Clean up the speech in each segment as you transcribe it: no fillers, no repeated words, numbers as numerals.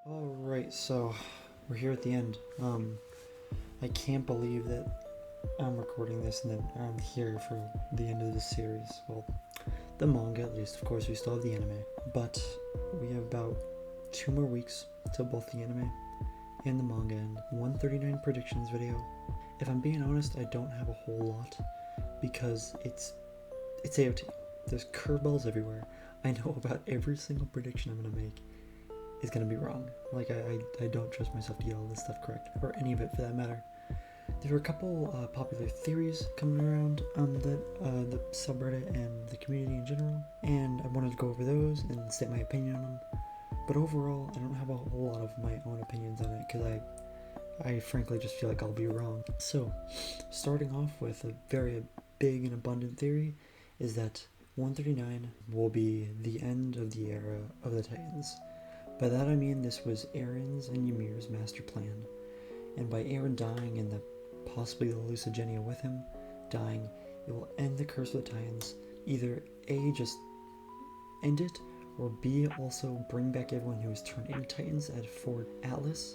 Alright, so we're here at the end. I can't believe that I'm recording this and then I'm here for the end of this series. Well, the manga at least. Of course, we still have the anime. But we have about 2 more weeks till both the anime and the manga end. 139 predictions video. If I'm being honest, I don't have a whole lot because it's AOT. There's curveballs everywhere. I know about every single prediction I'm gonna make is gonna be wrong. Like I don't trust myself to get all this stuff correct, or any of it for that matter. There were a couple popular theories coming around on the subreddit and the community in general, and I wanted to go over those and state my opinion on them. But overall, I don't have a whole lot of my own opinions on it because I frankly just feel like I'll be wrong. So, starting off with a very big and abundant theory is that 139 will be the end of the era of the Titans. By that I mean this was Eren's and Ymir's master plan, and by Eren dying and possibly the Lucigenia with him dying, it will end the curse of the Titans. Either A, just end it, or B, also bring back everyone who was turned into Titans at Fort Atlas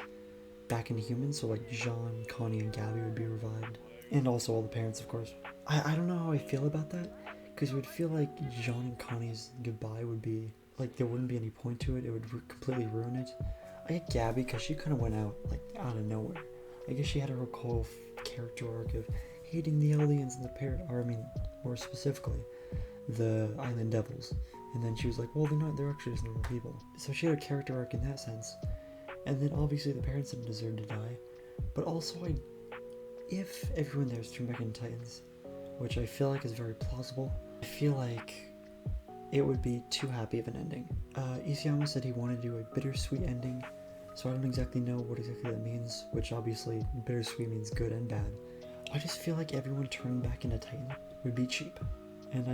back into humans, so like Jean, Connie, and Gabby would be revived. And also all the parents, of course. I don't know how I feel about that, because it would feel like Jean and Connie's goodbye would be like there wouldn't be any point to it. It would completely ruin it. I get Gabby because she kind of went out like out of nowhere. I guess she had her whole character arc of hating the aliens and the more specifically, the Island Devils. And then she was like, well, they're actually just normal people. So she had a character arc in that sense. And then obviously the parents didn't deserve to die. But also, if everyone there is turned back into Titans, which I feel like is very plausible, I feel like it would be too happy of an ending. Isayama said he wanted to do a bittersweet ending, so I don't exactly know what exactly that means, which obviously bittersweet means good and bad. I just feel like everyone turning back into Titan would be cheap. And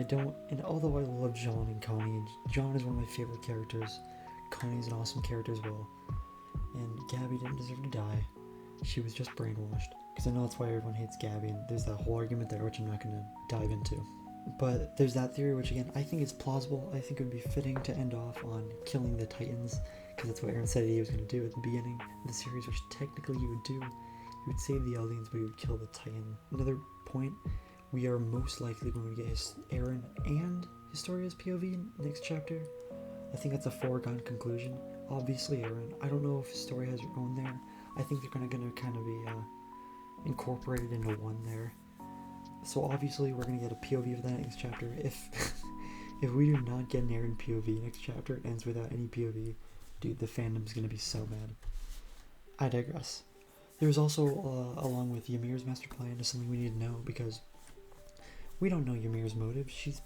although I love Jean and Connie, and Jean is one of my favorite characters, Connie's an awesome character as well, and Gabby didn't deserve to die. She was just brainwashed. Because I know that's why everyone hates Gabby, and there's that whole argument there, which I'm not going to dive into. But there's that theory, which again, I think is plausible. I think it would be fitting to end off on killing the Titans, because that's what Eren said he was going to do at the beginning of the series, which technically he would do. He would save the aliens, but he would kill the Titan. Another point, we are most likely going to get Eren and Historia's POV next chapter. I think that's a foregone conclusion. Obviously Eren. I don't know if Historia has her own there. I think they're going to kind of be incorporated into one there. So obviously we're going to get a POV of that next chapter. If we do not get an Eren POV next chapter, it ends without any POV, dude, the fandom's going to be so mad. I digress. There's also, along with Ymir's master plan, is something we need to know, because we don't know Ymir's motive. She's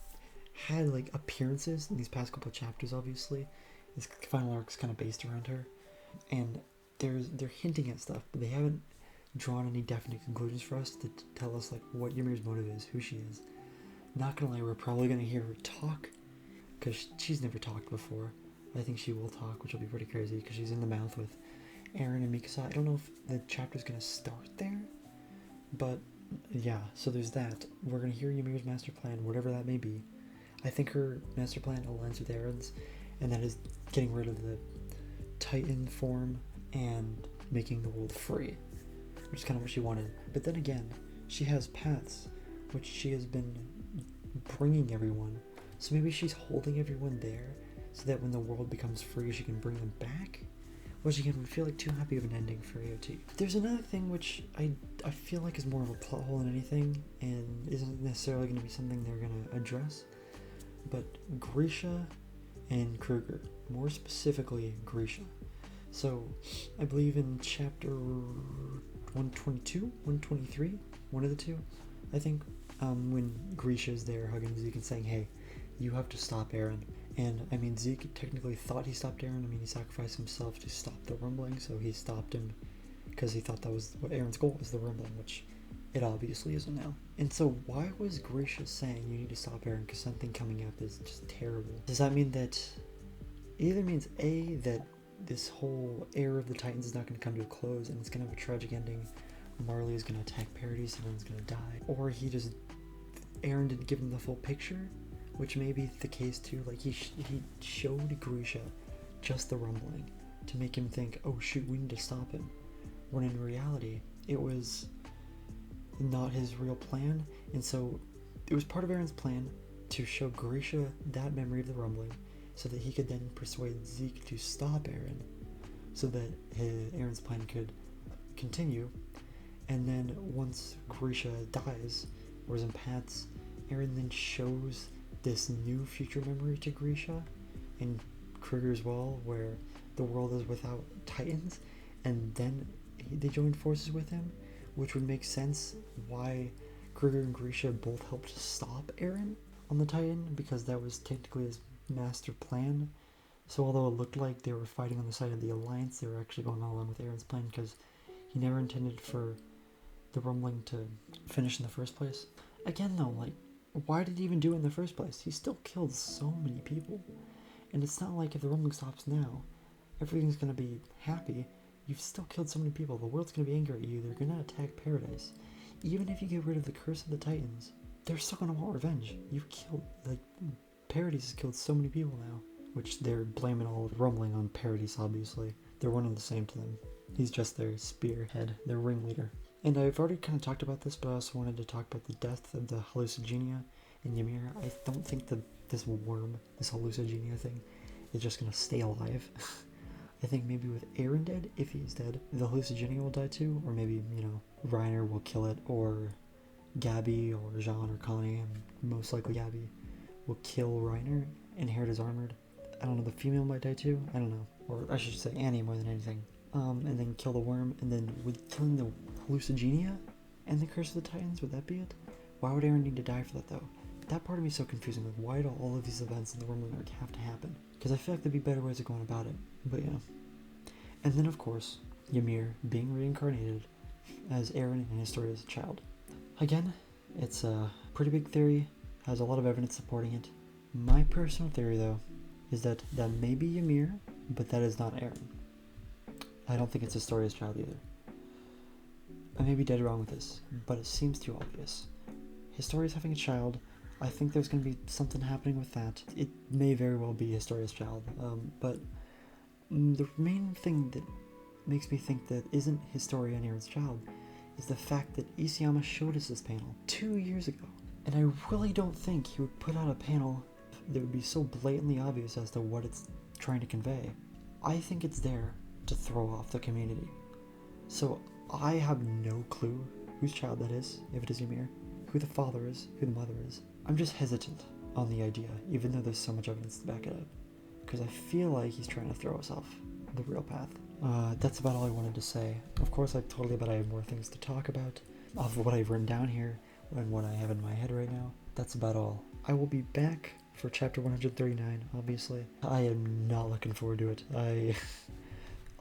had like appearances in these past couple of chapters, obviously. This final arc's kind of based around her, and they're hinting at stuff, but they haven't drawn any definite conclusions for us to tell us like what Ymir's motive is, who she is. Not gonna lie, we're probably gonna hear her talk, because she's never talked before. I think she will talk, which will be pretty crazy, because she's in the mouth with Eren and Mikasa. I don't know if the chapter's gonna start there, but yeah, so there's that. We're gonna hear Ymir's master plan, whatever that may be. I think her master plan aligns with Eren's, and that is getting rid of the Titan form and making the world free, which is kind of what she wanted. But then again, she has paths, which she has been bringing everyone. So maybe she's holding everyone there, so that when the world becomes free, she can bring them back. Which again would feel like too happy of an ending for AOT. There's another thing which I feel like is more of a plot hole than anything, and isn't necessarily going to be something they're going to address. But Grisha and Kruger, more specifically Grisha. So I believe in chapter 122, 123, one of the two, I think, when Grisha's there hugging Zeke and saying, hey, you have to stop Eren. And I mean, Zeke technically thought he stopped Eren. I mean, he sacrificed himself to stop the rumbling, so he stopped him because he thought that was what Eren's goal was, the rumbling, which it obviously isn't now. And so why was Grisha saying you need to stop Eren because something coming up is just terrible? Does that mean that it either means A, that this whole era of the Titans is not going to come to a close and it's going to have a tragic ending, Marley is going to attack Paradise and everyone's going to die, or Eren didn't give him the full picture, which may be the case too. Like he showed Grisha just the rumbling to make him think, oh shoot, we need to stop him. When in reality, it was not his real plan, and so it was part of Aaron's plan to show Grisha that memory of the rumbling so that he could then persuade Zeke to stop Aaron so that Aaron's plan could continue. And then once Grisha dies, or is in Pat's, Aaron then shows this new future memory to Grisha and Kruger as well, where the world is without Titans, and then they join forces with him, which would make sense why Kruger and Grisha both helped stop Aaron on the Titan, because that was technically his master plan. So although it looked like they were fighting on the side of the Alliance, they were actually going all along with Aaron's plan, because he never intended for the rumbling to finish in the first place. Again though, like, why did he even do it in the first place? He still killed so many people. And it's not like if the rumbling stops now, everything's gonna be happy. You've still killed so many people. The world's gonna be angry at you. They're gonna attack Paradise. Even if you get rid of the Curse of the Titans, they're still gonna want revenge. You've killed, like, Paradise has killed so many people now. Which they're blaming all of the rumbling on Paradise, obviously. They're one and the same to them. He's just their spearhead, their ringleader. And I've already kind of talked about this, but I also wanted to talk about the death of the hallucigenia in Ymir. I don't think that this worm, this hallucigenia thing, is just gonna stay alive. I think maybe with Aaron dead, if he's dead, the hallucigenia will die too, or maybe, you know, Reiner will kill it, or Gabby, or Jean, or Connie, and most likely Gabby, will kill Reiner, inherit his armored. I don't know, the female might die too, I don't know, or I should say Annie more than anything. And then kill the worm, and then with killing the hallucigenia and the Curse of the Titans, would that be it? Why would Aaron need to die for that though? That part of me is so confusing, like why do all of these events in the rumbling arc have to happen? Because I feel like there'd be better ways of going about it, but yeah. And then of course, Ymir being reincarnated as Aaron in his story as a child. Again, it's a pretty big theory, has a lot of evidence supporting it. My personal theory though, is that may be Ymir, but that is not Aaron. I don't think it's a story as a child either. I may be dead wrong with this, but it seems too obvious. Historia's having a child. I think there's going to be something happening with that. It may very well be Historia's child, but the main thing that makes me think that isn't Historia and Aaron's child is the fact that Isayama showed us this panel 2 years ago. And I really don't think he would put out a panel that would be so blatantly obvious as to what it's trying to convey. I think it's there to throw off the community. So I have no clue whose child that is, if it is Ymir, who the father is, who the mother is. I'm just hesitant on the idea, even though there's so much evidence to back it up, because I feel like he's trying to throw us off the real path. That's about all I wanted to say. Of course, I have more things to talk about of what I've written down here and what I have in my head right now. That's about all. I will be back for chapter 139, obviously. I am not looking forward to it.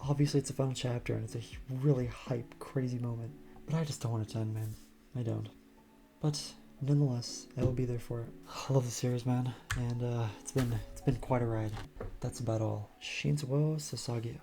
Obviously, it's the final chapter, and it's a really hype, crazy moment. But I just don't want it to end, man. I don't. But nonetheless, I will be there for it. I love the series, man, and it's been quite a ride. That's about all. Shinsuo Sasageo.